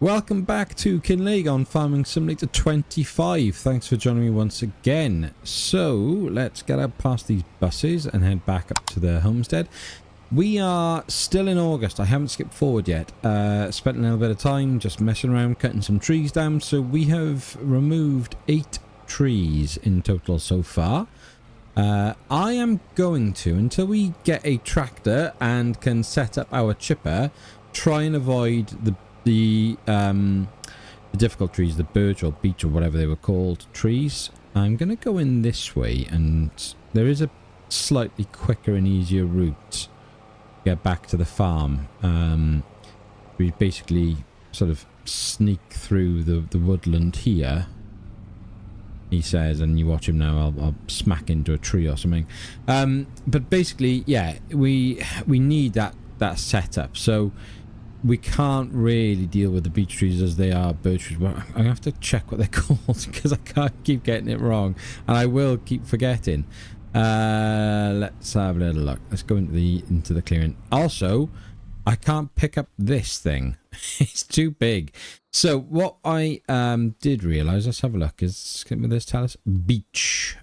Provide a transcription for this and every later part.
Welcome back to Kinlaig on Farming Simulator 25. Thanks for joining me once again. So, let's get out past these buses and head back up to the homestead. We are still in August. I haven't skipped forward yet. Spent a little bit of time just messing around, cutting some trees down. So we have removed 8 trees in total so far. I am going to, until we get a tractor and can set up our chipper, try and avoid the difficult trees, the birch or beech or whatever they were called trees. I'm going to go in this way, and there is a slightly quicker and easier route to get back to the farm. We basically sort of sneak through the woodland here, he says, and you watch him now. I'll smack into a tree or something. But basically, yeah, we need that setup. So we can't really deal with the beech trees as they are birch trees. Well, I have to check what they're called because I can't keep getting it wrong, and I will keep forgetting. Let's have a little look. Let's go into the clearing. Also, I can't pick up this thing. It's too big. So what I did realise, let's have a look. Can this tell us? Beech.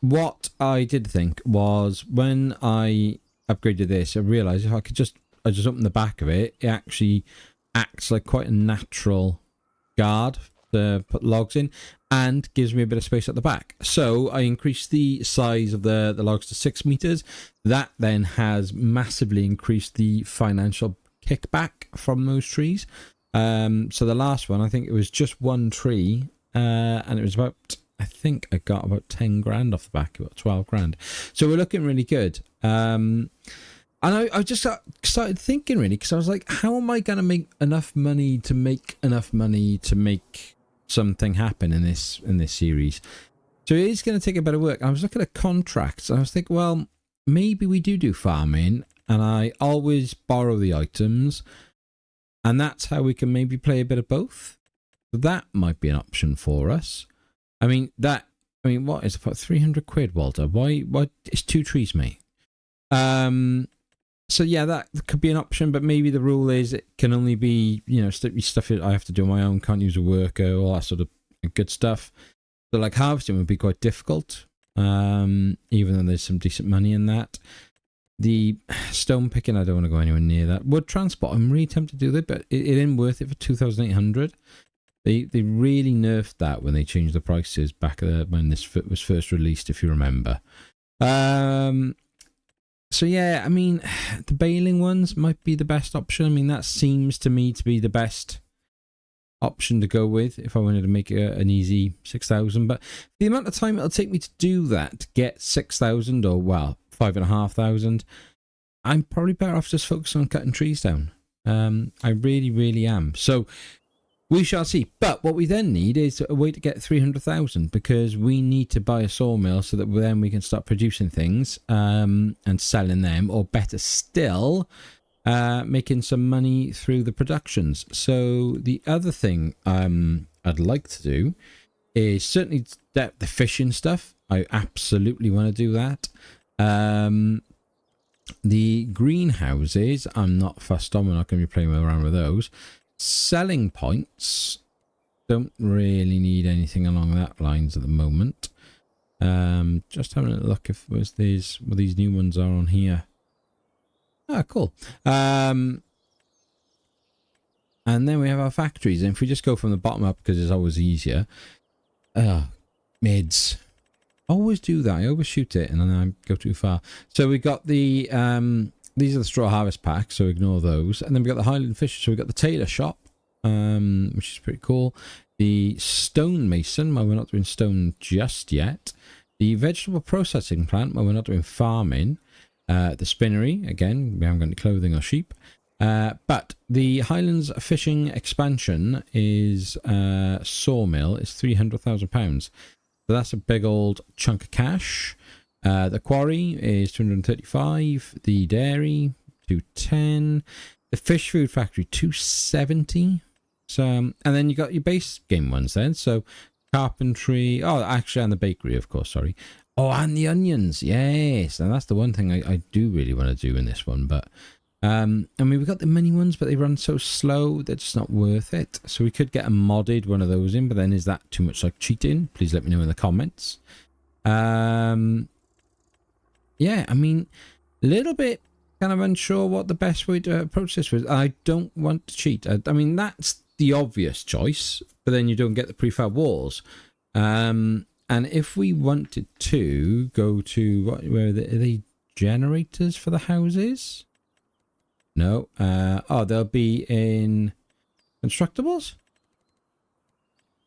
What I did think was, when I upgraded this, I realised if I just open the back of it, it actually acts like quite a natural guard to put logs in, and gives me a bit of space at the back. So I increased the size of the logs to 6 meters. That then has massively increased the financial kickback from those trees. So the last one, I think it was just one tree, and it was about, I think I got about 10 grand off the back, about 12 grand. So we're looking really good. And I just started thinking, really, because I was like, how am I going to make enough money to make something happen in this series? So it is going to take a bit of work. I was looking at contracts. I was thinking, well, maybe we do farming, and I always borrow the items, and that's how we can maybe play a bit of both. That might be an option for us. I mean, what is about 300 quid, Walter? Why? It's 2 trees, mate. So yeah, that could be an option, but maybe the rule is it can only be, stuff I have to do on my own, can't use a worker, all that sort of good stuff. So like harvesting would be quite difficult, even though there's some decent money in that. The stone picking, I don't want to go anywhere near that. Wood transport, I'm really tempted to do that, but it ain't worth it for 2,800. They really nerfed that when they changed the prices back when this was first released, if you remember. So yeah, I mean, the baling ones might be the best option. I mean, that seems to me to be the best option to go with if I wanted to make an easy 6,000. But the amount of time it'll take me to do that, to get 6,000 or, well, 5,500, I'm probably better off just focusing on cutting trees down. I really, really am. So we shall see. But what we then need is a way to get 300,000, because we need to buy a sawmill so that then we can start producing things and selling them, or better still, making some money through the productions. So the other thing I'd like to do is certainly the fishing stuff. I absolutely want to do that. The greenhouses, I'm not fussed on. We're not going to be playing around with those. Selling points, don't really need anything along that lines at the moment. Just having a look if these new ones are on here. Ah, cool. And then we have our factories, and if we just go from the bottom up, because it's always easier. Mids, always do that. I overshoot it and then I go too far. So we got the these are the straw harvest packs, so ignore those. And then we got the Highlands Fishing, so we got the tailor shop, which is pretty cool. The stonemason, well, we're not doing stone just yet. The vegetable processing plant, well, we're not doing farming. The spinnery, again, we haven't got any clothing or sheep. But the Highlands Fishing expansion is sawmill is £300,000. So that's a big old chunk of cash. The quarry is 235. The dairy 210. The fish food factory 270. So, and then you got your base game ones then. So carpentry. Oh, actually, and the bakery, of course. Sorry. Oh, and the onions. Yes, and that's the one thing I do really want to do in this one. But I mean, we got the mini ones, but they run so slow, they're just not worth it. So we could get a modded one of those in, but then is that too much like cheating? Please let me know in the comments. Yeah, I mean, a little bit kind of unsure what the best way to approach this was. I don't want to cheat. I mean, that's the obvious choice, but then you don't get the prefab walls. And if we wanted to go to, where are they generators for the houses? No. Oh, they'll be in constructibles.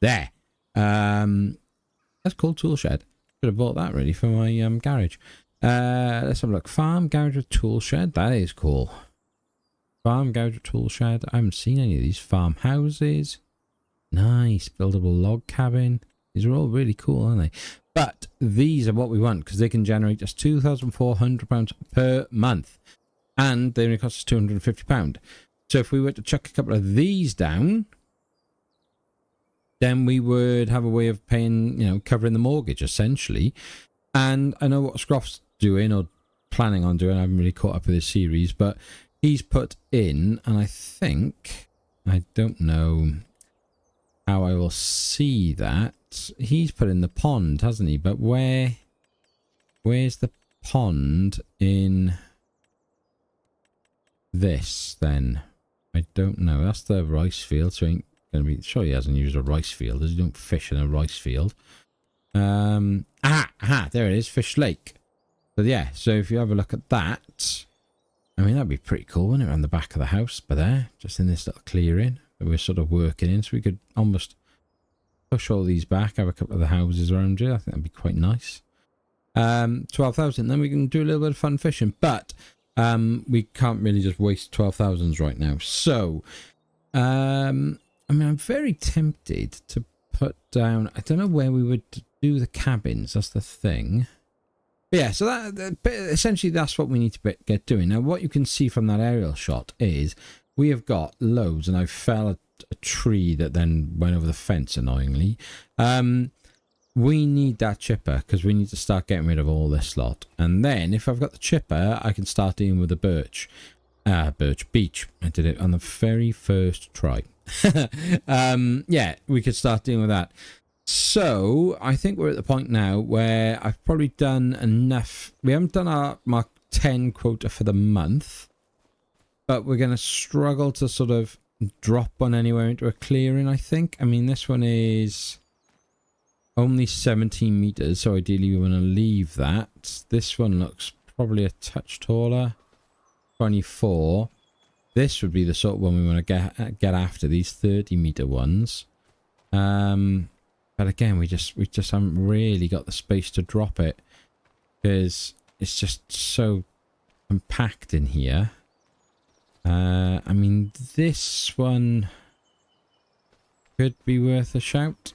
There. That's called tool shed. Should have bought that really for my garage. Let's have a look. Farm, garage with tool shed. That is cool. Farm, garage with tool shed. I haven't seen any of these. Farm houses. Nice. Buildable log cabin. These are all really cool, aren't they? But these are what we want because they can generate us £2,400 per month. And they only cost us £250. So if we were to chuck a couple of these down, then we would have a way of paying, you know, covering the mortgage essentially. And I know what Scroff's doing or planning on doing. I haven't really caught up with this series, but he's put in, and I think, I don't know how I will see that. He's put in the pond, hasn't he? But where's the pond in this then? I don't know. That's the rice field, so ain't gonna be sure he hasn't used a rice field, as you don't fish in a rice field. There it is, Fish Lake. So yeah, so if you have a look at that, I mean, that'd be pretty cool, wouldn't it, around the back of the house, but there, just in this little clearing that we're sort of working in, so we could almost push all these back, have a couple of the houses around here. I think that'd be quite nice. 12,000, then we can do a little bit of fun fishing, but we can't really just waste 12,000s right now. So, I mean, I'm very tempted to put down, I don't know where we would do the cabins, that's the thing. But yeah, so that essentially that's what we need to get doing. Now, what you can see from that aerial shot is we have got loads, and I fell a tree that then went over the fence, annoyingly. We need that chipper because we need to start getting rid of all this lot. And then if I've got the chipper, I can start dealing with the birch beech. I did it on the very first try. Yeah, we could start dealing with that. So I think we're at the point now where I've probably done enough. We haven't done our Mark 10 quota for the month, but we're going to struggle to sort of drop one anywhere into a clearing, I think. I mean, this one is only 17 meters, so ideally we want to leave that. This one looks probably a touch taller, 24. This would be the sort of one we want to get after, these 30-meter ones. But again, we just haven't really got the space to drop it because it's just so compact in here. I mean, this one could be worth a shout.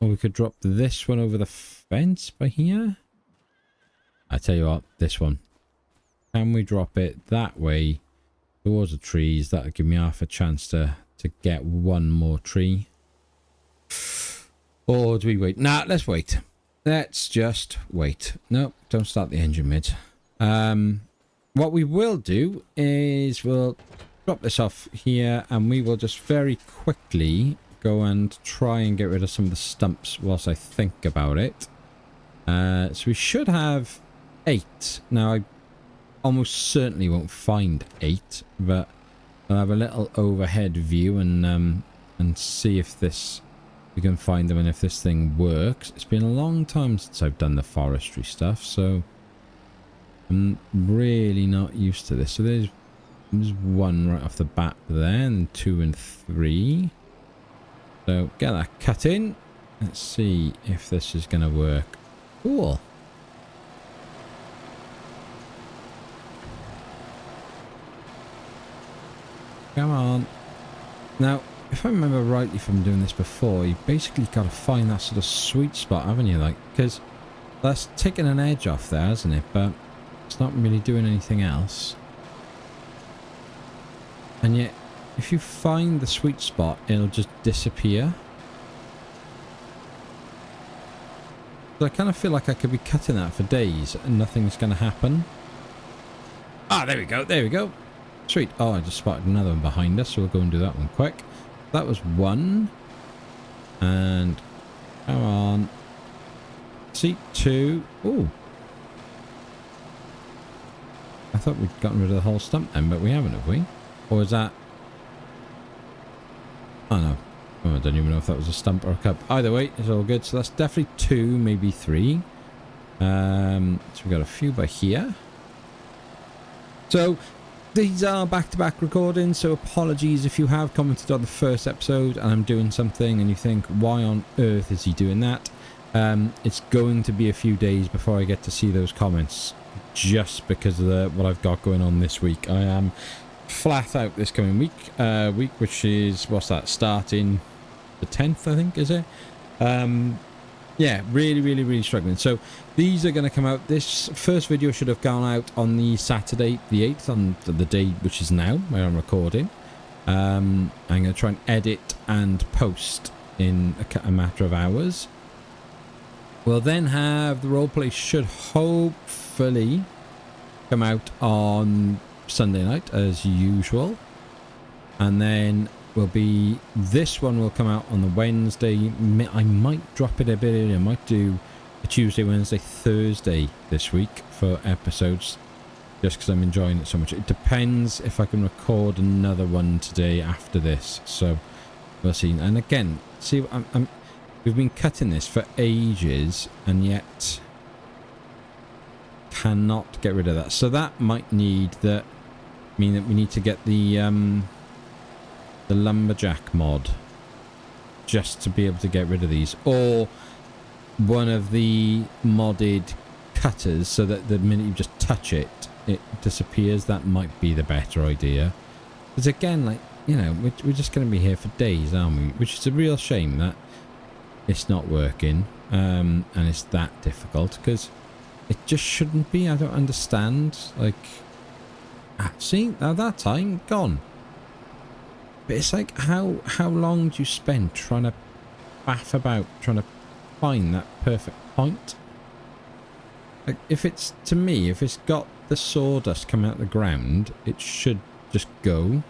Or we could drop this one over the fence by here. I tell you what, this one. Can we drop it that way towards the trees? That'll give me half a chance to get one more tree. Or do we wait? Nah, let's wait. Let's just wait. Nope, don't start the engine mid. What we will do is we'll drop this off here and we will just very quickly go and try and get rid of some of the stumps whilst I think about it. So we should have 8. Now, I almost certainly won't find 8, but I'll have a little overhead view and see if we can find them and if this thing works. It's been a long time since I've done the forestry stuff, so I'm really not used to this. So there's one right off the bat there, and 2 and 3. So get that cut in. Let's see if this is going to work. Cool. Come on. Now, if I remember rightly from doing this before, you basically got to find that sort of sweet spot, haven't you? Like, because that's taking an edge off there, hasn't it? But it's not really doing anything else. And yet, if you find the sweet spot, it'll just disappear. So I kind of feel like I could be cutting that for days and nothing's going to happen. Ah, there we go. There we go. Sweet. Oh, I just spotted another one behind us, so we'll go and do that one quick. That was one. And come on. Seat 2. Oh. I thought we'd gotten rid of the whole stump then, but we haven't, have we? Or is that... Oh no. Oh, I don't even know if that was a stump or a cup. Either way, it's all good. So that's definitely 2, maybe 3. So we've got a few by here. So these are back-to-back recordings, so apologies if you have commented on the first episode and I'm doing something and you think, why on earth is he doing that? It's going to be a few days before I get to see those comments, just because of what I've got going on this week. I am flat out this coming week, which is, what's that, starting the 10th, I think, is it? Yeah, really struggling. So these are going to come out. This first video should have gone out on the Saturday the 8th, on the day which is now where I'm recording. I'm going to try and edit and post in a matter of hours. We'll then have the roleplay should hopefully come out on Sunday night as usual, and then will be, this one will come out on the Wednesday. I might drop it a bit earlier. I might do a Tuesday, Wednesday, Thursday this week for episodes, just because I'm enjoying it so much. It depends if I can record another one today after this, so we'll see. And again, see, we've been cutting this for ages and yet cannot get rid of that. So that might mean that we need to get the lumberjack mod just to be able to get rid of these, or one of the modded cutters so that the minute you just touch it, it disappears. That might be the better idea, because again, like, you know, we're just going to be here for days, aren't we? Which is a real shame that it's not working, and it's that difficult, because it just shouldn't be. I don't understand. Like, see, now that time gone. But it's like, how long do you spend trying to faff about, trying to find that perfect point? Like, if it's, to me, if it's got the sawdust coming out of the ground, it should just go.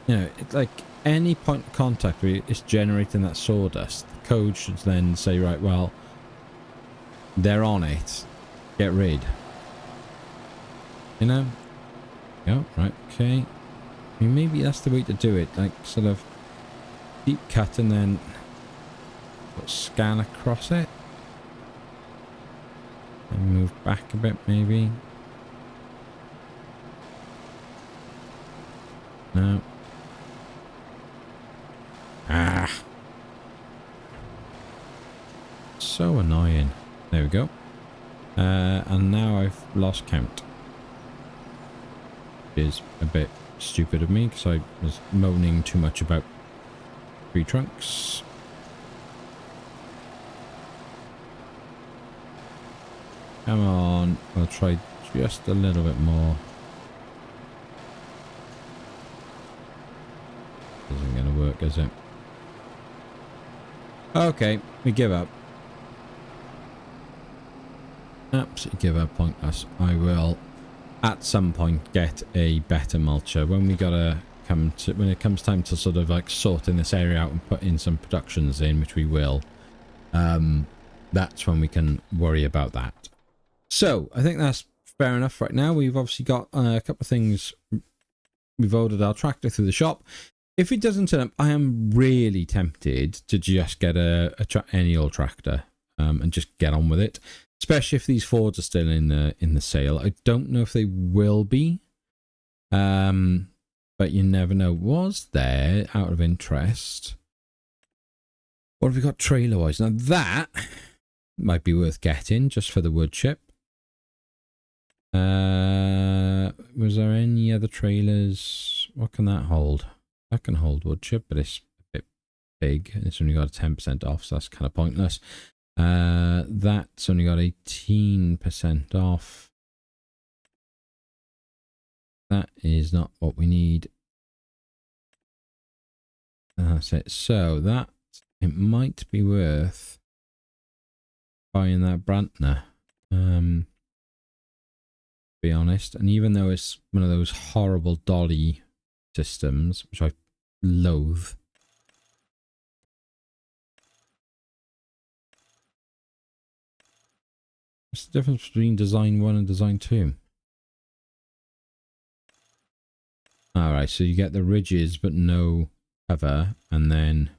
You know, it's like any point of contact where it's generating that sawdust, the code should then say, right, well, they're on it, get rid. You know? Yeah, right, okay. I mean, maybe that's the way to do it, like sort of deep cut and then scan across it and move back a bit, maybe. No. Ah, so annoying. There we go. And now I've lost count. Is a bit stupid of me because I was moaning too much about tree trunks. Come on, I'll try just a little bit more. Isn't going to work, is it? Okay, we give up. Absolutely give up, pointless. I will at some point get a better mulcher when we gotta when it comes time to sort of like sorting this area out and put in some productions in, which we will. That's when we can worry about that. So I think that's fair enough right now. We've obviously got a couple of things. We've ordered our tractor through the shop. If it doesn't turn up, I am really tempted to just get any old tractor and just get on with it. Especially if these Fords are still in the sale. I don't know if they will be. But you never know. Was there, out of interest, what have we got trailer-wise? Now that might be worth getting just for the wood chip. Was there any other trailers? What can that hold? That can hold wood chip, but it's a bit big. It's only got a 10% off, so that's kind of pointless. That's only got 18% off. That is not what we need. That's it. So that, it might be worth buying that Brantner. be honest. And even though it's one of those horrible dolly systems, which I loathe. What's the difference between design 1 and design 2? Alright, so you get the ridges but no cover, and then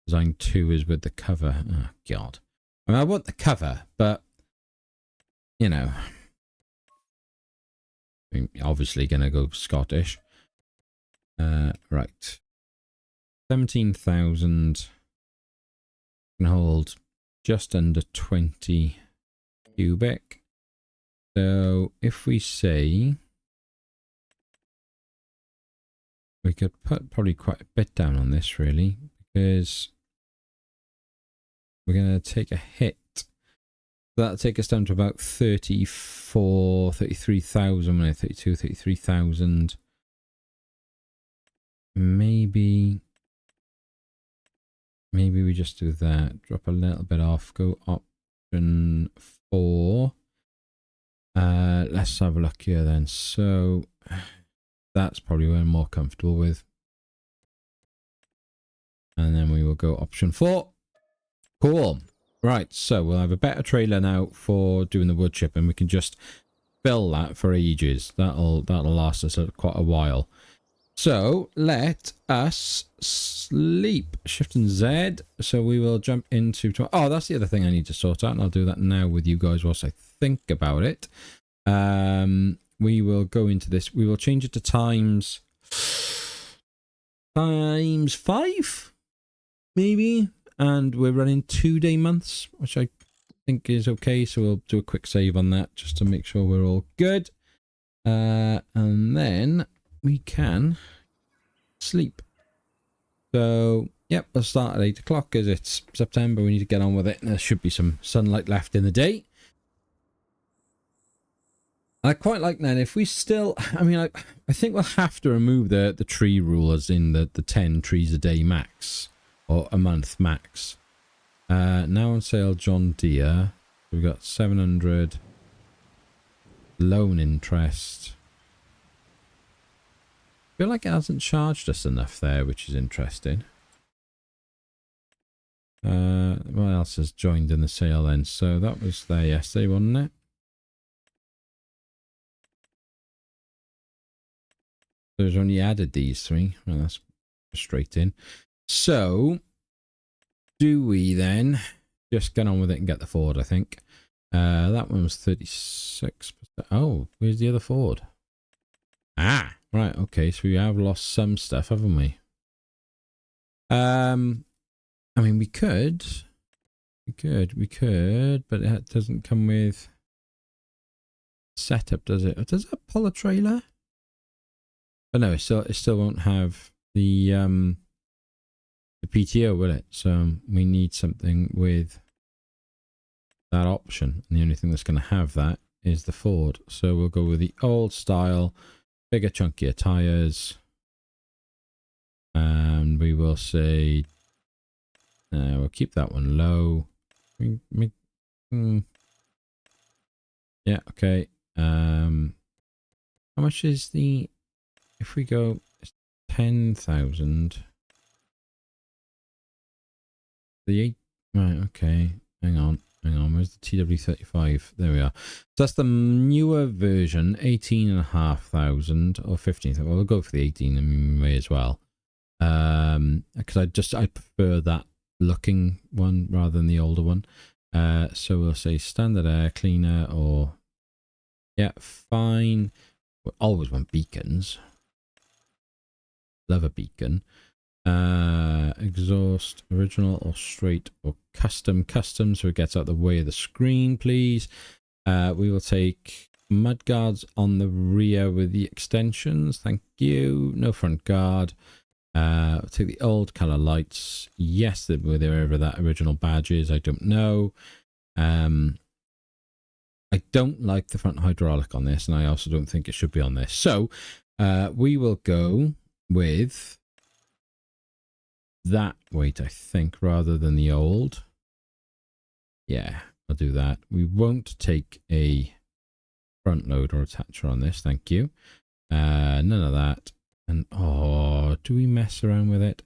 design 2 is with the cover. Oh, God. I mean, I want the cover, but, you know, I'm obviously going to go Scottish. Right. 17,000 can hold just under 20 cubic. So if we say we could put probably quite a bit down on this really, because we're going to take a hit. That'll take us down to about 33,000, 32, 33,000. Maybe we just do that. Drop a little bit off. Go option 4. Let's have a look here then. So that's probably what I'm more comfortable with. And then we will go option 4. Cool. Right, so we'll have a better trailer now for doing the wood chip, and we can just fill that for ages. That'll last us quite a while. So let us sleep. Shift and Z. So we will jump into. Oh, that's the other thing I need to sort out, and I'll do that now with you guys whilst I think about it. We will go into this. We will change it to times 5, maybe. And we're running 2-day months, which I think is okay. So we'll do a quick save on that just to make sure we're all good. And then we can sleep. So, yep, we'll start at 8 o'clock because it's September. We need to get on with it. And there should be some sunlight left in the day. I quite like that. If we still, I mean, I think we'll have to remove the tree rule as in the 10 trees a day max. Or a month max. Now on sale John Deere. We've got 700 loan interest. I feel like it hasn't charged us enough there, which is interesting. What else has joined in the sale then? So that was there yesterday, wasn't it? There's only added these 3. Well, that's frustrating. So, do we then just get on with it and get the Ford, I think. That one was 36%. Oh, where's the other Ford? Ah, right, okay, so we have lost some stuff, haven't we? I mean, we could, but it doesn't come with setup, does it? Does that pull a trailer? But no, it still won't have the PTO, will it? So we need something with that option, and the only thing that's going to have that is the Ford. So we'll go with the old style, bigger, chunkier tires, and we will say we'll keep that one low. Yeah, okay. How much is the? If we go 10,000. The 8, right, okay, hang on, where's the TW35? There we are. So that's the newer version, 18,500 or 15,000. Well, we'll go for the 18, I mean, we may as well. Because I prefer that looking one rather than the older one. So we'll say standard air cleaner, or, yeah, fine. We always want beacons. Love a beacon. Exhaust, original or straight or custom, so it gets out the way of the screen, please. We will take mudguards on the rear with the extensions, thank you. No front guard. We'll take the old color lights, yes, wherever that original badge is, I don't know. I don't like the front hydraulic on this, and I also don't think it should be on this, so we will go with that weight, I think, rather than the old. Yeah, I'll do that. We won't take a front load or attacher on this. Thank you. None of that. And oh, do we mess around with it?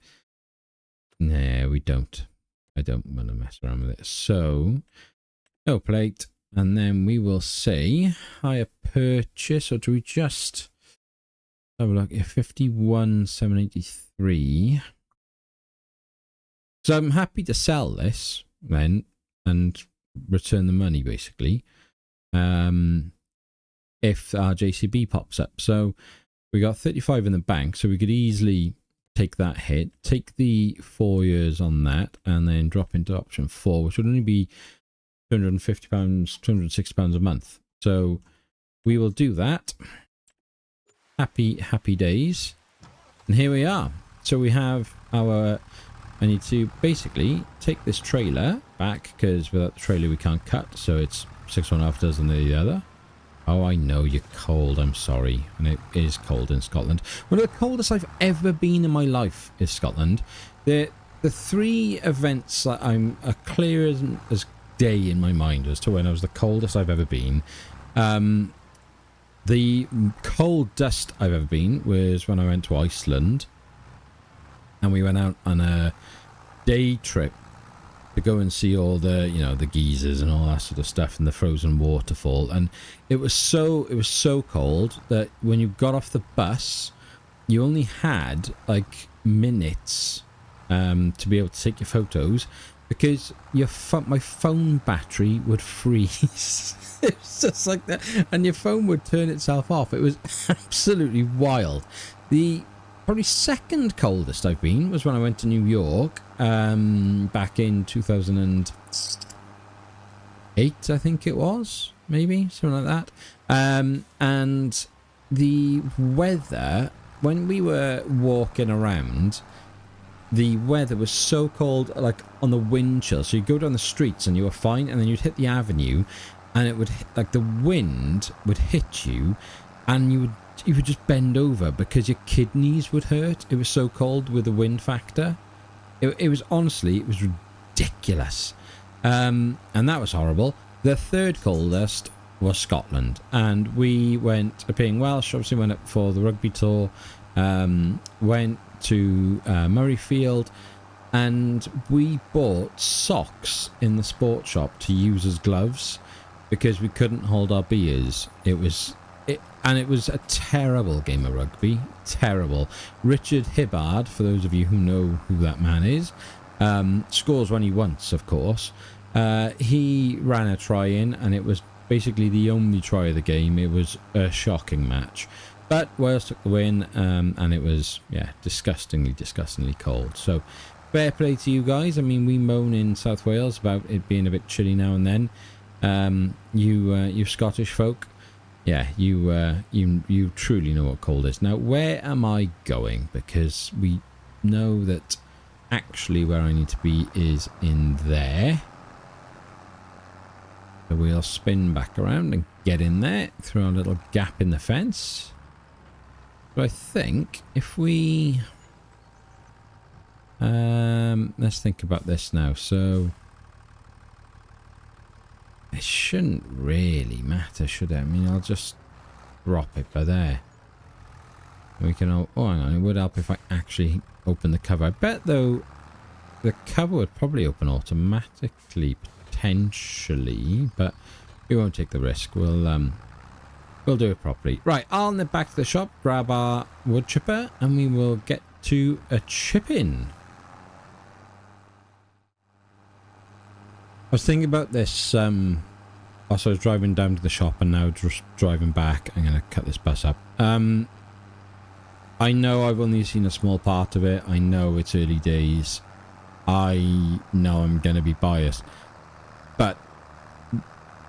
Nah, we don't. I don't want to mess around with it. So, no plate. And then we will say hire purchase, or do we just have a look? 51,783. So I'm happy to sell this then and return the money basically. If our JCB pops up. So we got 35 in the bank, so we could easily take that hit, take the 4 years on that, and then drop into option 4, which would only be £250, £260 a month. So we will do that. Happy days. And here we are. So we have our... I need to basically take this trailer back, because without the trailer we can't cut, so it's 6 one half dozen the other. Oh, I know you're cold, I'm sorry. And it is cold in Scotland. One of the coldest I've ever been in my life is Scotland. The 3 events that I'm clear as day in my mind as to when I was the coldest I've ever been. The coldest I've ever been was when I went to Iceland. And we went out on a day trip to go and see all the, you know, the geysers and all that sort of stuff and the frozen waterfall. And it was so cold that when you got off the bus, you only had like minutes to be able to take your photos, because my phone battery would freeze. It was just like that, and your phone would turn itself off. It was absolutely wild. The probably second coldest I've been was when I went to New York back in 2008, I think it was, maybe something like that. And the weather, when we were walking around, the weather was so cold, like on the wind chill. So you go down the streets and you were fine, and then you'd hit the avenue and it would, like, the wind would hit you and you would just bend over because your kidneys would hurt. It was so cold with the wind factor. It was honestly, it was ridiculous. And that was horrible. The third coldest was Scotland. And we went, being Welsh, obviously went up for the rugby tour, went to Murrayfield, and we bought socks in the sport shop to use as gloves because we couldn't hold our beers. It was a terrible game of rugby. Terrible. Richard Hibbard, for those of you who know who that man is, scores only once, of course. He ran a try in, and it was basically the only try of the game. It was a shocking match. But Wales took the win, and it was, yeah, disgustingly cold. So, fair play to you guys. I mean, we moan in South Wales about it being a bit chilly now and then. You Scottish folk, yeah, you truly know what cold is. Now, where am I going? Because we know that actually where I need to be is in there. So we'll spin back around and get in there through a little gap in the fence. So I think if we... let's think about this now. So it shouldn't really matter, should it? I mean, I'll just drop it by there. We can... Oh, hang on. It would help if I actually open the cover. I bet, though, the cover would probably open automatically, potentially. But we won't take the risk. We'll do it properly. Right, I'll nip back to the shop, grab our wood chipper, and we will get to a chip-in. I was thinking about this, also I was driving down to the shop and now just driving back. I'm going to cut this bus up. I know I've only seen a small part of it. I know it's early days. I know I'm going to be biased. But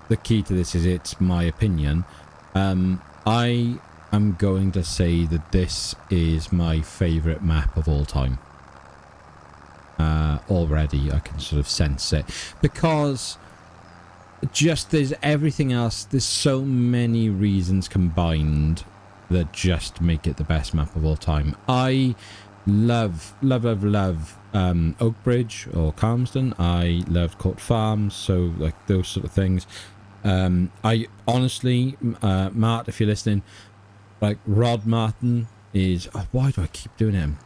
the key to this is it's my opinion. I am going to say that this is my favourite map of all time. Already I can sort of sense it, because just there's everything else, there's so many reasons combined that just make it the best map of all time. I love Oakbridge or Calmsden. I loved Court Farms, so like those sort of things. I honestly, Mart, if you're listening, like Rod Martin is... Oh, why do I keep doing him?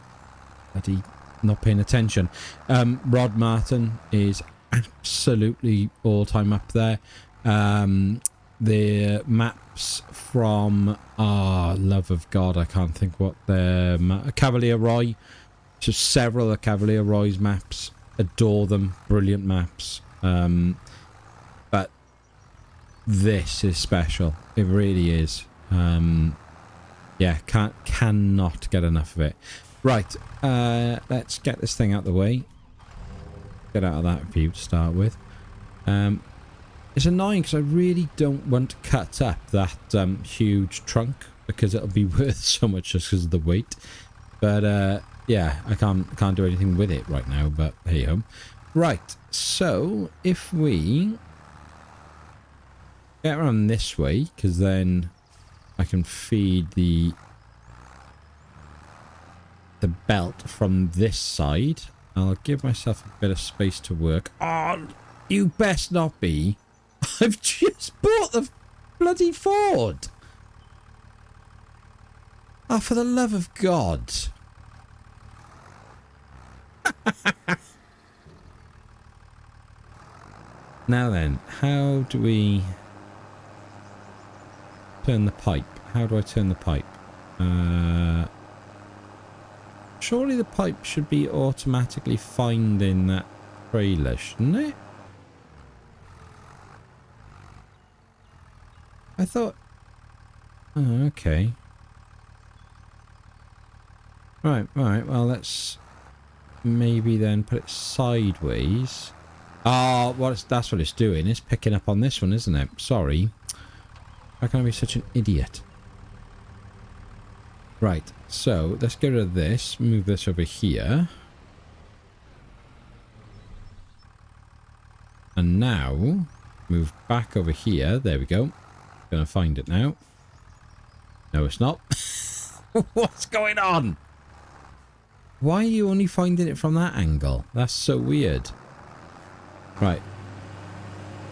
Bloody not paying attention. Rod Martin is absolutely all-time up there. The maps from... love of God, I can't think what the... Cavalier Roy. Just several of Cavalier Roy's maps. Adore them. Brilliant maps. But this is special. It really is. Yeah, cannot get enough of it. Right, let's get this thing out of the way. Get out of that view to start with. It's annoying because I really don't want to cut up that huge trunk because it'll be worth so much just because of the weight. But yeah, I can't do anything with it right now, but hey ho. Right, so if we get around this way, because then I can feed the belt from this side. I'll give myself a bit of space to work. Oh, you best not be. I've just bought the bloody Ford. Oh, for the love of God. Now then, how do we turn the pipe? How do I turn the pipe? Surely the pipe should be automatically finding that trailer, shouldn't it? I thought... Oh, okay. Right, well, let's maybe then put it sideways. Oh, that's what it's doing. It's picking up on this one, isn't it? Sorry. How can I be such an idiot? Right, so let's get rid of this. Move this over here. And now, move back over here. There we go. Gonna find it now. No, it's not. What's going on? Why are you only finding it from that angle? That's so weird. Right.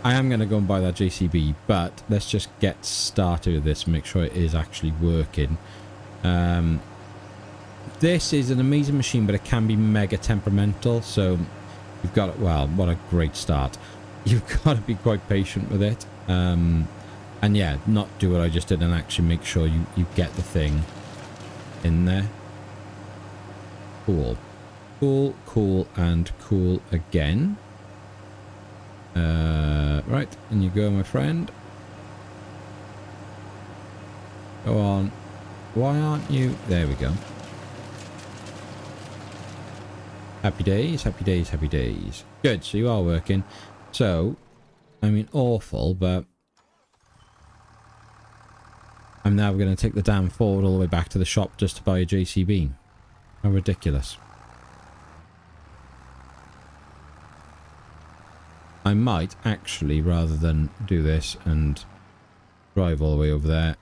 I am going to go and buy that JCB, but let's just get started with this and make sure it is actually working. This is an amazing machine, but it can be mega temperamental, so you've got... Well, what a great start. You've got to be quite patient with it. And yeah, not do what I just did and actually make sure you get the thing in there. Cool. Cool, cool, and cool again. Right, and you go, my friend. Go on. Why aren't you... There we go. Happy days, happy days, happy days. Good, so you are working. So, I mean, awful, but... I'm now going to take the damn Ford all the way back to the shop just to buy a JCB. How ridiculous. I might actually, rather than do this and drive all the way over there,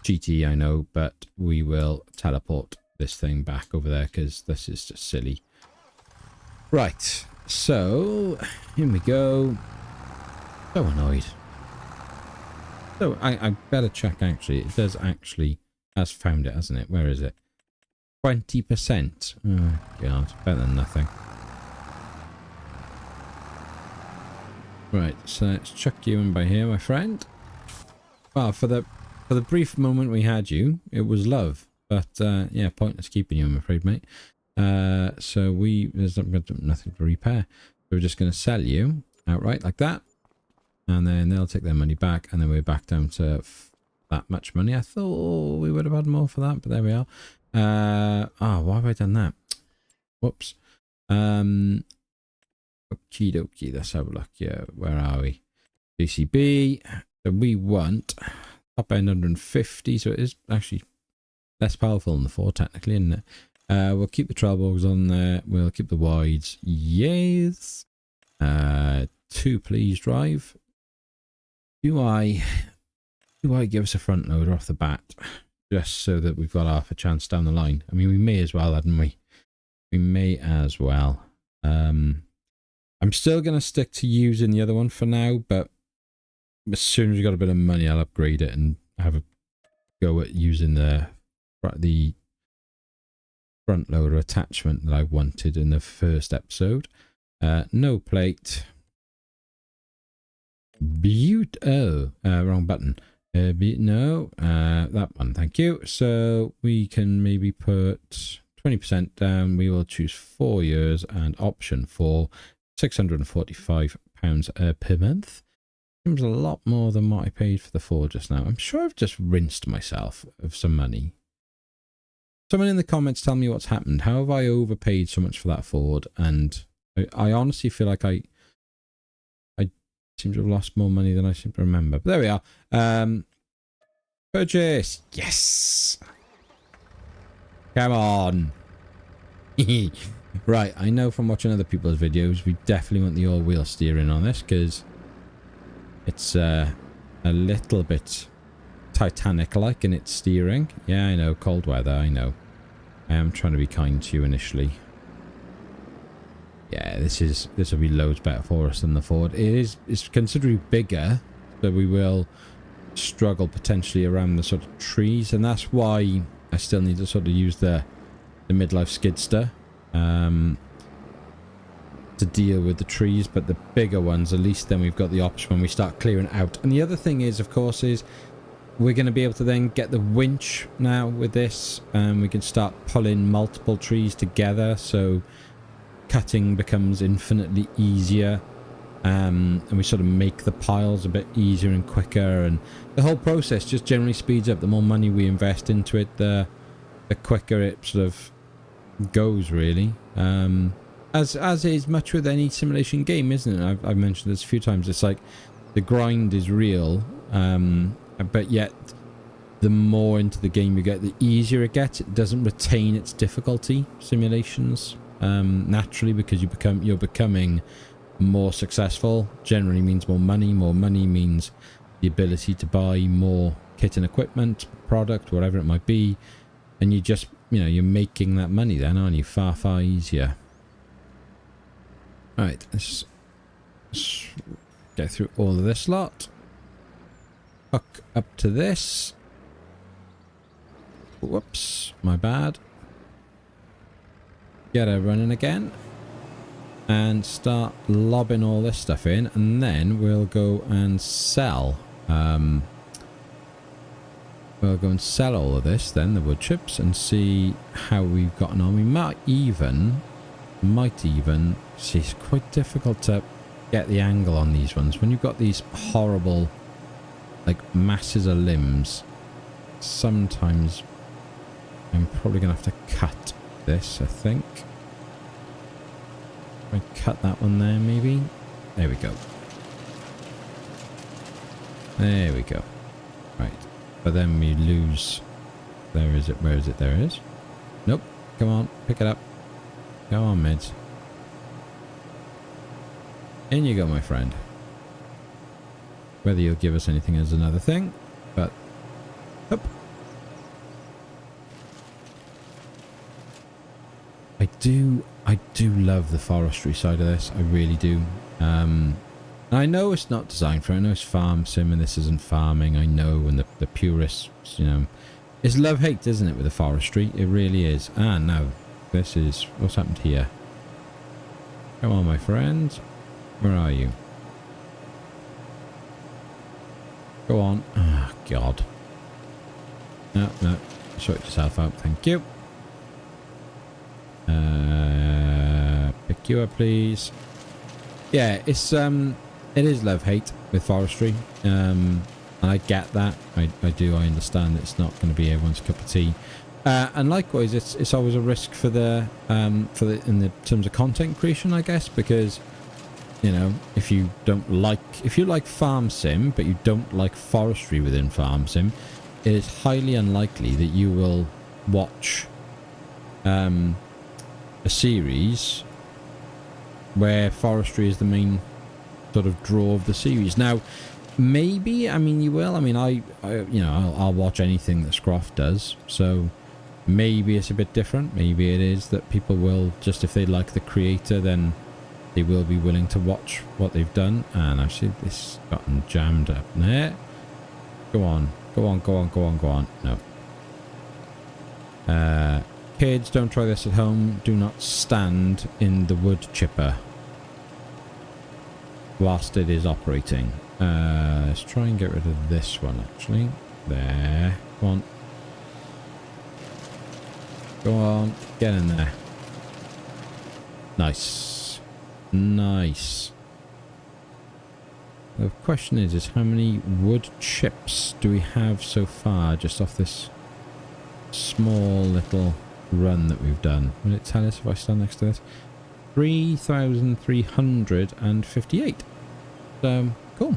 GT I know, but we will teleport this thing back over there because this is just silly. Right, so here we go. So annoyed. So I better check actually. It does actually has found it, hasn't it? Where is it? 20%. Oh God, better than nothing. Right, so let's chuck you in by here, my friend. Well, for the brief moment we had you, it was love. But yeah, pointless keeping you, I'm afraid, mate. So there's nothing to repair. So we're just going to sell you outright like that. And then they'll take their money back, and then we're back down to that much money. I thought we would have had more for that, but there we are. Why have I done that? Whoops. Okie dokie, let's have a look. Yeah, where are we? JCB. So we want top end 150, so it is actually less powerful than the 4 technically, isn't it? We'll keep the trail bogs on there. We'll keep the wides. Yes. 2 please drive. Do I give us a front loader off the bat just so that we've got half a chance down the line? I mean, we may as well, hadn't we? We may as well. I'm still going to stick to using the other one for now, but as soon as we got a bit of money, I'll upgrade it and have a go at using the front loader attachment that I wanted in the first episode. No plate. Wrong button. No, that one, thank you. So we can maybe put 20% down. We will choose 4 years and option for £645 per month. Seems a lot more than what I paid for the Ford just now. I'm sure I've just rinsed myself of some money. Someone in the comments tell me what's happened. How have I overpaid so much for that Ford? And I honestly feel like I seem to have lost more money than I seem to remember. But there we are. Purchase. Yes. Come on. Right, I know from watching other people's videos, we definitely want the all-wheel steering on this because it's a little bit Titanic-like in its steering. Yeah, I know, cold weather, I know. I am trying to be kind to you initially. Yeah, this will be loads better for us than the Ford. It's considerably bigger, so we will struggle potentially around the sort of trees, and that's why I still need to sort of use the midlife skidster to deal with the trees. But the bigger ones, at least then we've got the option when we start clearing out. And the other thing is, of course, is we're going to be able to then get the winch now with this, and we can start pulling multiple trees together, so cutting becomes infinitely easier, and we sort of make the piles a bit easier and quicker, and the whole process just generally speeds up. The more money we invest into it, the quicker it sort of goes, really. As is much with any simulation game, isn't it? I've mentioned this a few times. It's like the grind is real, but yet the more into the game you get, the easier it gets. It doesn't retain its difficulty, simulations, naturally, because you're becoming more successful. Generally means more money. More money means the ability to buy more kit and equipment, product, whatever it might be, and you just, you're making that money then, aren't you? Far easier. Right, let's get through all of this lot. Hook up to this. Whoops, my bad. Get her running again. And start lobbing all this stuff in, and then we'll go and sell. We'll go and sell all of this, then, the wood chips, and see how we've gotten on. We might even see, it's quite difficult to get the angle on these ones. When you've got these horrible, like, masses of limbs, sometimes I'm probably going to have to cut this, I think. I cut that one there, maybe. There we go. There we go. Right. But then we lose. There is it. Where is it? There it is. Nope. Come on. Pick it up. Go on, mids. In you go, my friend. Whether you'll give us anything is another thing. But... Up. I do love the forestry side of this. I really do. I know it's not designed for it. I know it's farm sim and this isn't farming. I know, and the purists, it's love-hate, isn't it, with the forestry? It really is. Ah, no. This is... What's happened here? Come on, my friend. Where are you? Go on. Oh, God. No. Sort yourself out. Thank you. Pick you up, please. Yeah, it's it is love-hate with forestry, and I get that. I understand it's not going to be everyone's cup of tea, and likewise, it's always a risk for the in the terms of content creation, I guess, because if you like farm sim but you don't like forestry within farm sim, it is highly unlikely that you will watch a series where forestry is the main sort of draw of the series. Now, maybe, you will. I'll watch anything that Scroff does, so maybe it's a bit different. Maybe it is that people will, just if they like the creator, then they will be willing to watch what they've done. And I've seen this gotten jammed up there. Go on, go on, go on, go on, go on. No. Kids, don't try this at home. Do not stand in the wood chipper whilst it is operating. Let's try and get rid of this one, actually. There. Go on. Go on. Get in there. Nice. Nice. The question is how many wood chips do we have so far just off this small little run that we've done? Will it tell us if I stand next to this? 3,358. So, cool.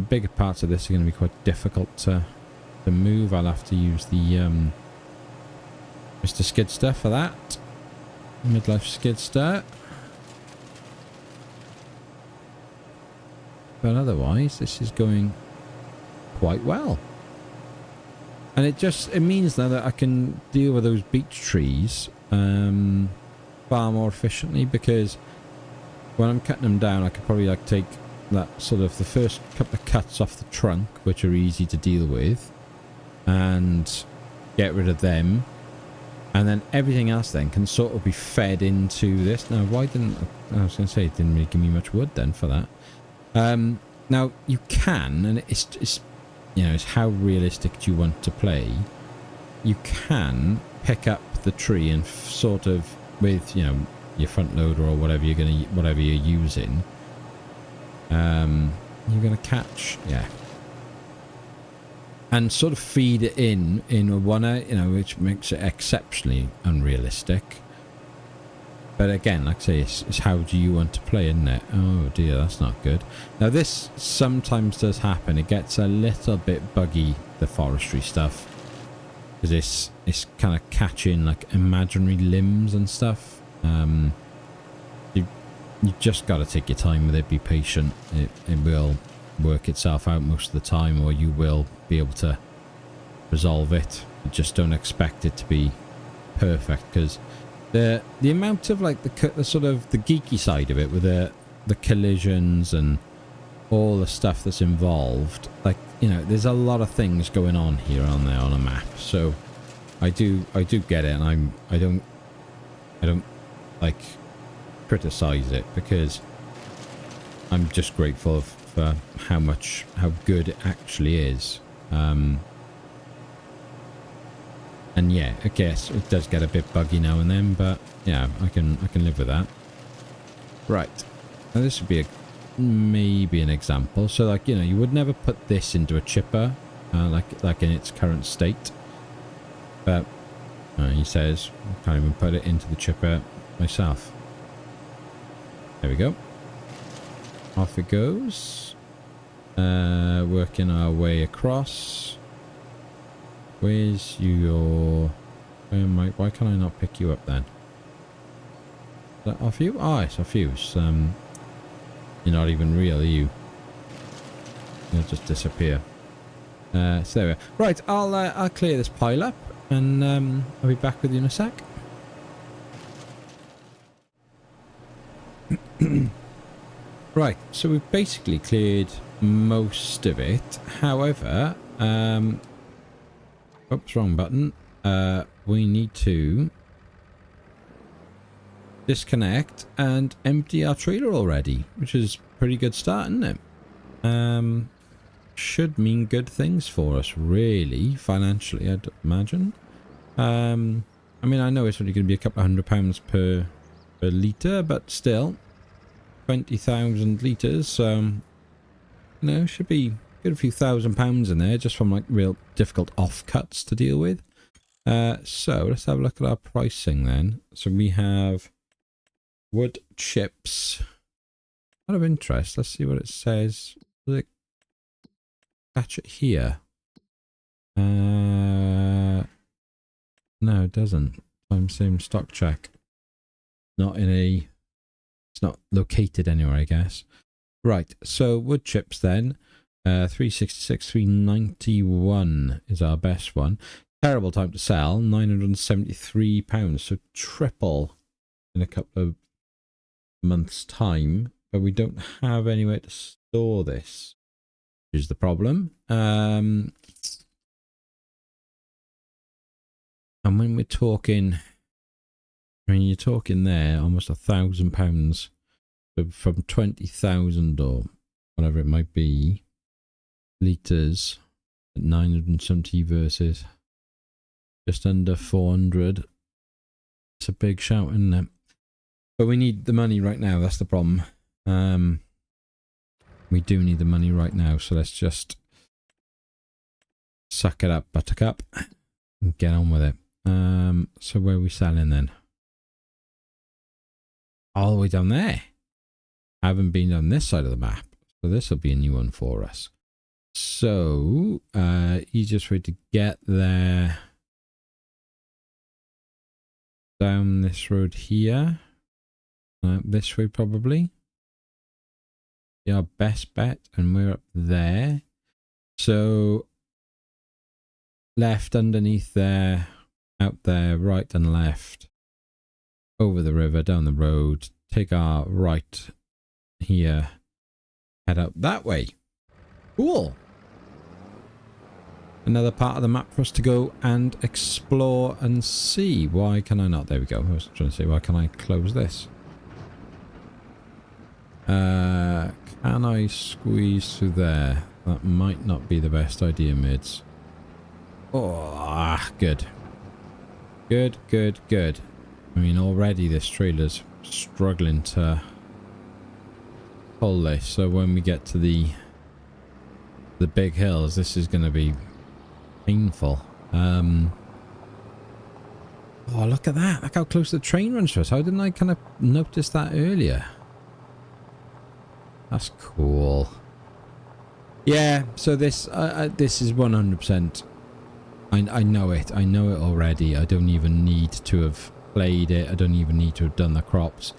Bigger parts of this are going to be quite difficult to move. I'll have to use the Mr. Skidster for that. Midlife Skidster. But otherwise, this is going quite well. And it means now that I can deal with those beech trees far more efficiently, because when I'm cutting them down, I could probably like take that sort of the first couple of cuts off the trunk, which are easy to deal with, and get rid of them. And then everything else then can sort of be fed into this. Now, why didn't... I was going to say, it didn't really give me much wood then for that. Now, you can, and it's you know, it's how realistic do you want to play. You can pick up the tree and sort of, with, you know, your front loader or whatever you're using. You're gonna catch, yeah, and sort of feed it in a one, you know, which makes it exceptionally unrealistic. But again, like I say, it's how do you want to play, isn't it? Oh dear, that's not good. Now this sometimes does happen. It gets a little bit buggy, the forestry stuff, because it's kind of catching like imaginary limbs and stuff. You just got to take your time with it. Be patient. It will work itself out most of the time, or you will be able to resolve it. You just don't expect it to be perfect, because the amount of like the sort of the geeky side of it with the collisions and all the stuff that's involved, like, you know, there's a lot of things going on here on there on a map. So I do get it, and I don't like criticize it, because I'm just grateful for how good it actually is. And yeah, I guess it does get a bit buggy now and then, but yeah, I can live with that. Right, now this would be maybe an example. So, like, you know, you would never put this into a chipper, like in its current state. But he says I can't even put it into the chipper myself. There we go. Off it goes. Working our way across. Where's your... why can't I not pick you up then? Is that off you? Ah, it's off you. It's, you're not even real, are you? You'll just disappear. So there we are. Right, I'll clear this pile up, and I'll be back with you in a sec. Right, so we've basically cleared most of it. However, oops, wrong button. We need to disconnect and empty our trailer already, which is a pretty good start, isn't it? Should mean good things for us, really, financially, I'd imagine. I mean, I know it's only going to be a couple of £100 per litre, but still, 20,000 litres, so, you know, should be good a few £1,000 in there, just from like real difficult offcuts to deal with. So let's have a look at our pricing then. So we have wood chips. Out of interest, let's see what it says. Does it catch it here? No, it doesn't. I'm saying stock check. Not in a... It's not located anywhere, I guess. Right, so wood chips then. 366, 391 is our best one. Terrible time to sell, £973. So triple in a couple of month's time, but we don't have anywhere to store this, which is the problem. And when we're talking, I mean, you're talking there almost £1,000 from 20,000 or whatever it might be litres at 970 versus just under 400. It's a big shout, isn't it? But we need the money right now. That's the problem. We do need the money right now, so let's just suck it up, buttercup, and get on with it. So where are we selling then? All the way down there. I haven't been on this side of the map, so this will be a new one for us. So, easiest way to get there, down this road here, this way probably. Be our best bet, and we're up there. So, left underneath there, out there, right and left, over the river, down the road, take our right here, head up that way. Cool. Another part of the map for us to go and explore and see. Why can I not? There we go. I was trying to say, why can I close this? Can I squeeze through there? That might not be the best idea, mids. Oh, good. Good, good, good. I mean, already this trailer's struggling to pull this. So when we get to the big hills, this is going to be painful. Oh, look at that. Look how close the train runs to us. How didn't I kind of notice that earlier? That's cool. Yeah, so this is 100%. I know it. I know it already. I don't even need to have played it. I don't even need to have done the crops.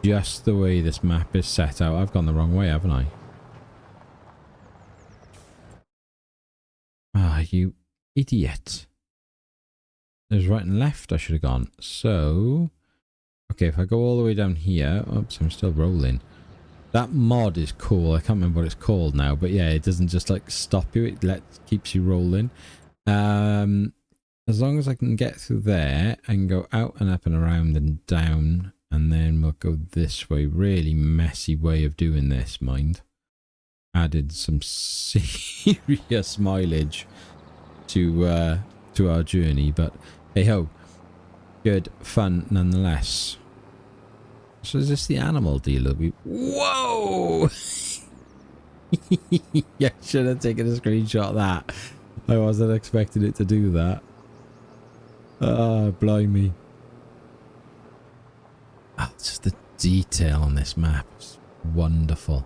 Just the way this map is set out. I've gone the wrong way, haven't I? Ah, you idiot. There's right and left I should have gone. So, okay, if I go all the way down here... Oops, I'm still rolling. That mod is cool. I can't remember what it's called now. But yeah, it doesn't just like stop you. It keeps you rolling. As long as I can get through there and go out and up and around and down. And then we'll go this way. Really messy way of doing this, mind. Added some serious mileage to our journey, but hey ho, good fun nonetheless. So is this the animal dealer? Whoa! Yeah, should have taken a screenshot of that. I wasn't expecting it to do that. Ah, blimey. Oh, just the detail on this map is wonderful.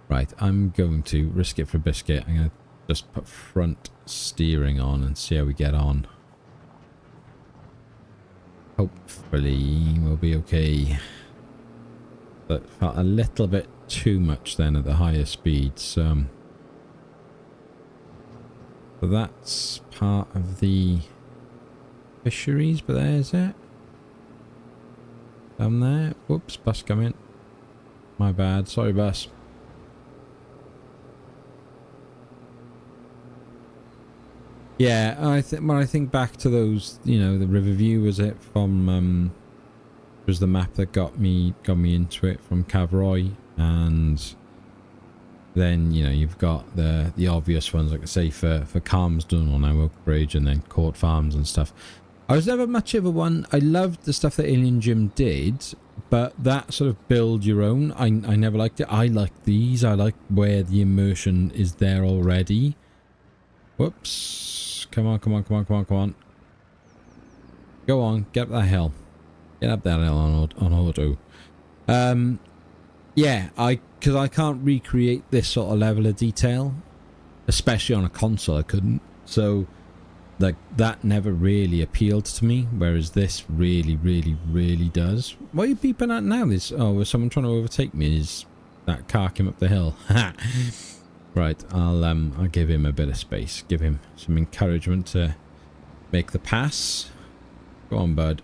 Right, I'm going to risk it for a biscuit. I'm going to just put front steering on and see how we get on. Hopefully we'll be okay. But felt a little bit too much then at the higher speeds. So that's part of the fisheries, but there's it. Down there. Whoops, bus coming. My bad. Sorry, bus. Yeah, when I think back to those, you know, the Riverview, was it from was the map that got me into it from Cavroy, and then, you know, you've got the obvious ones, like I say, for Calmsdon on our Oakbridge, and then Court Farms and stuff. I was never much of a one. I loved the stuff that Alien Jim did, but that sort of build your own, I never liked it. I like these. I like where the immersion is there already. Whoops. Come on, come on, come on, come on, come on. Go on, get up that hill. Get up that hill on auto. Yeah, because I can't recreate this sort of level of detail, especially on a console. I couldn't. So, like, that never really appealed to me, whereas this really, really, really does. What are you beeping at now? Was someone trying to overtake me? Is that car came up the hill? Right, I'll give him a bit of space. Give him some encouragement to make the pass. Go on, bud.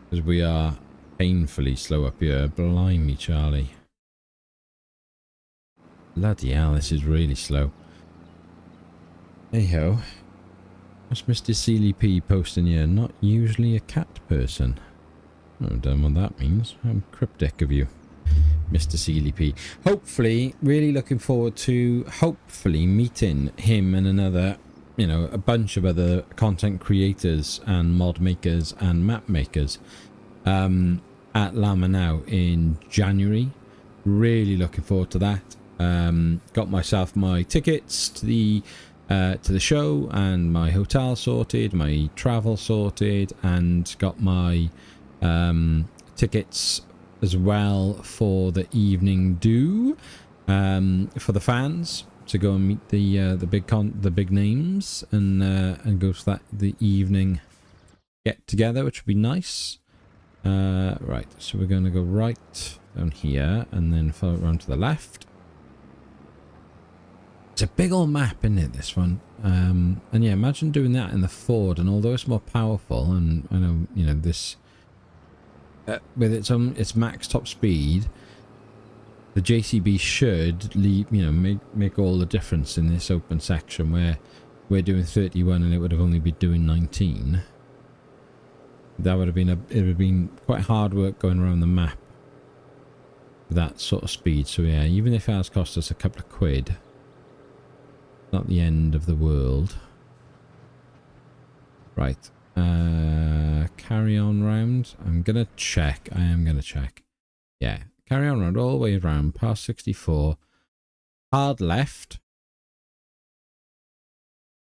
Because we are painfully slow up here. Blimey, Charlie. Bloody hell, this is really slow. Hey ho. What's Mr. Sealy P posting here? Not usually a cat person. I don't know what that means. How cryptic of you, Mr. Sealy P. Hopefully, really looking forward to hopefully meeting him and another, you know, a bunch of other content creators and mod makers and map makers at Lama now in January. Really looking forward to that. Got myself my tickets to the show and my hotel sorted, my travel sorted, and got my tickets as well for the evening do for the fans to go and meet the big names and go to the evening get together, which would be nice. Right, so we're going to go right down here and then follow it around to the left. It's a big old map, isn't it, this one? And yeah, imagine doing that in the Ford, and although it's more powerful, and I know, you know, this with its max top speed, the JCB should leave, you know, make all the difference in this open section where we're doing 31 and it would have only been doing 19. That would have been it would have been quite hard work going around the map with that sort of speed. So yeah, even if it has cost us a couple of quid, not the end of the world. Right. Carry on round. I'm gonna check. I am gonna check. Yeah. Carry on round all the way around past 64. Hard left.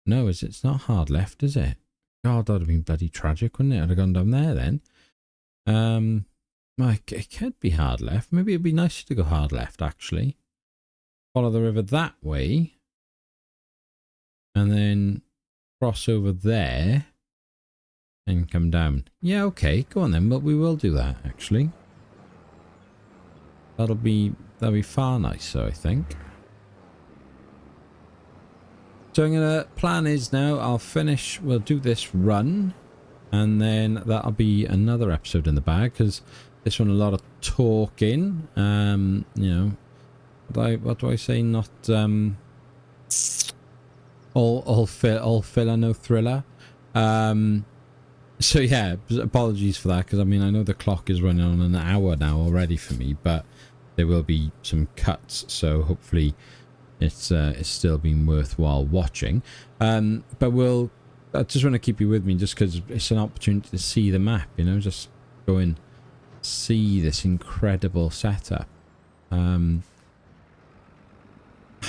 No, it's not hard left, is it? God, that would have been bloody tragic, wouldn't it? I'd have gone down there then. Like, it could be hard left. Maybe it'd be nicer to go hard left, actually. Follow the river that way. And then cross over there and come down. Yeah, okay, go on then. But we will do that, actually. That'll be far nicer, I think. So I'm gonna plan is now we'll do this run, and then that'll be another episode in the bag, because this one a lot of talking. You know, what do I say? Not all filler, no thriller. So yeah, apologies for that, because I mean I know the clock is running on an hour now already for me, but there will be some cuts, so hopefully it's still been worthwhile watching. But I just want to keep you with me, just because it's an opportunity to see the map, you know, just go and see this incredible setup. Haven't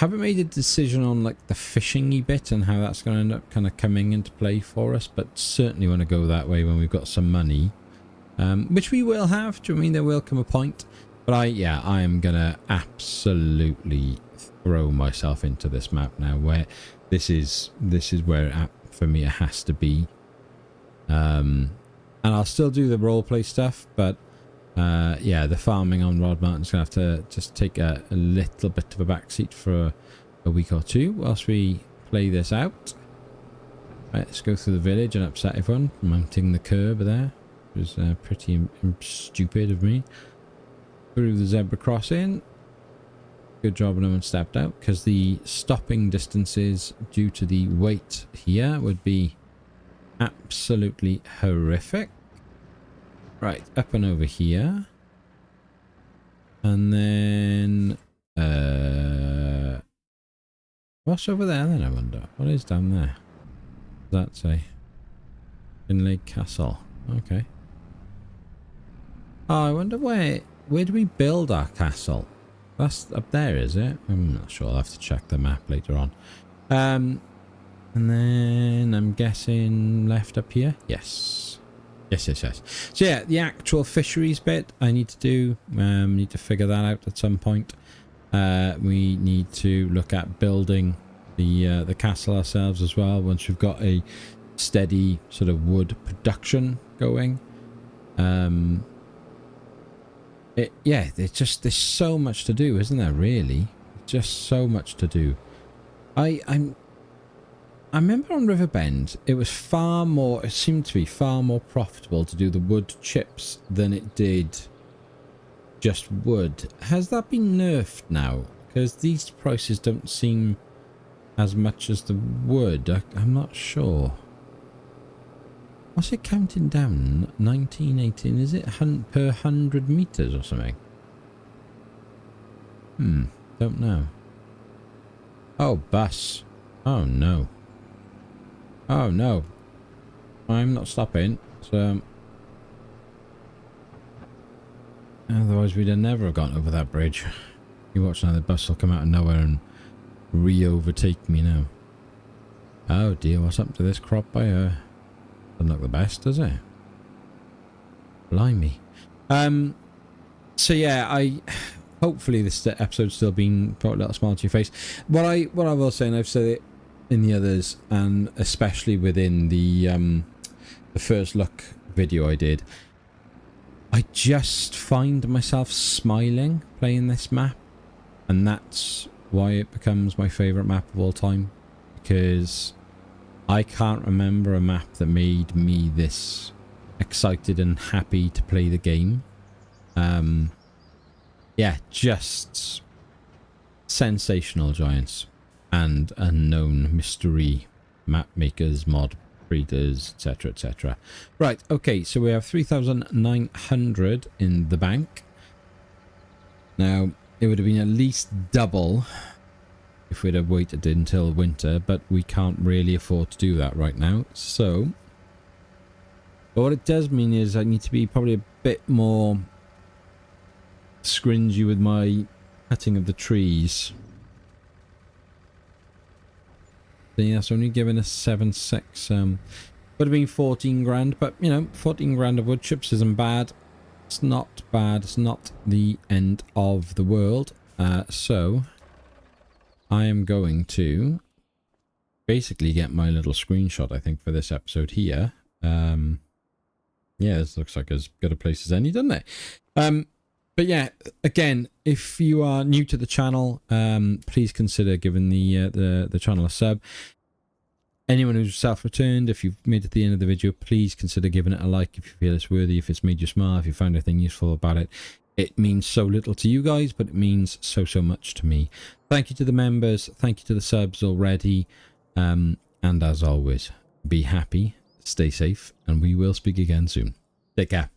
made a decision on like the fishingy bit and how that's going to end up kind of coming into play for us, but certainly want to go that way when we've got some money, which we will have. Do you know what I mean? There will come a point, but I am gonna absolutely throw myself into this map now, where this is where for me it has to be. And I'll still do the roleplay stuff, but yeah, the farming on Rod Mountain's gonna have to just take a little bit of a backseat for a week or two whilst we play this out. Right, let's go through the village and upset everyone, mounting the curb there. It was pretty stupid of me. Through the zebra crossing. Good job no one stepped out, because the stopping distances due to the weight here would be absolutely horrific. Right, up and over here. And then what's over there then, I wonder? What is down there? What does that say? Kinlaig Castle. Okay. Oh, I wonder where do we build our castle? That's up there, is it? I'm not sure. I'll have to check the map later on. And then I'm guessing left up here. Yes. Yes. So yeah, the actual fisheries bit I need to do. Need to figure that out at some point. We need to look at building the castle ourselves as well, once we've got a steady sort of wood production going. There's so much to do, isn't there, really? Just so much to do. I'm I remember on Riverbend, it was it seemed to be far more profitable to do the wood chips than it did just wood. Has that been nerfed now? Because these prices don't seem as much as the wood. I'm not sure. What's it counting down? 1918, is it per 100 meters or something? Don't know. Oh, bus. Oh, no. Oh, no. I'm not stopping. So, otherwise we'd have never have gone over that bridge. You watch now, the bus will come out of nowhere and re-overtake me now. Oh dear, what's up to this crop by her? Doesn't look the best, does it? Blimey. So yeah, hopefully this episode's still been brought a little smile to your face. What I will say, and I've said it in the others, and especially within the first look video I did, I just find myself smiling playing this map, and that's why it becomes my favourite map of all time, because I can't remember a map that made me this excited and happy to play the game. Yeah, just sensational giants and unknown mystery map makers, mod breeders, etc, etc. Right, okay, so we have 3,900 in the bank. Now, it would have been at least double if we'd have waited until winter, but we can't really afford to do that right now. So, but what it does mean is I need to be probably a bit more scringy with my cutting of the trees. So yeah, that's only giving us 7.6. Would have been 14 grand, but you know, 14 grand of wood chips isn't bad. It's not bad. It's not the end of the world. So I am going to basically get my little screenshot, I think, for this episode here. Yeah, this looks like as good a place as any, doesn't it? But yeah, again, if you are new to the channel, please consider giving the channel a sub. Anyone who's self-returned, if you've made it to the end of the video, please consider giving it a like if you feel it's worthy, if it's made you smile, if you found anything useful about it. It means so little to you guys, but it means so much to me. Thank you to the members. Thank you to the subs already. And as always, be happy, stay safe, and we will speak again soon. Take care.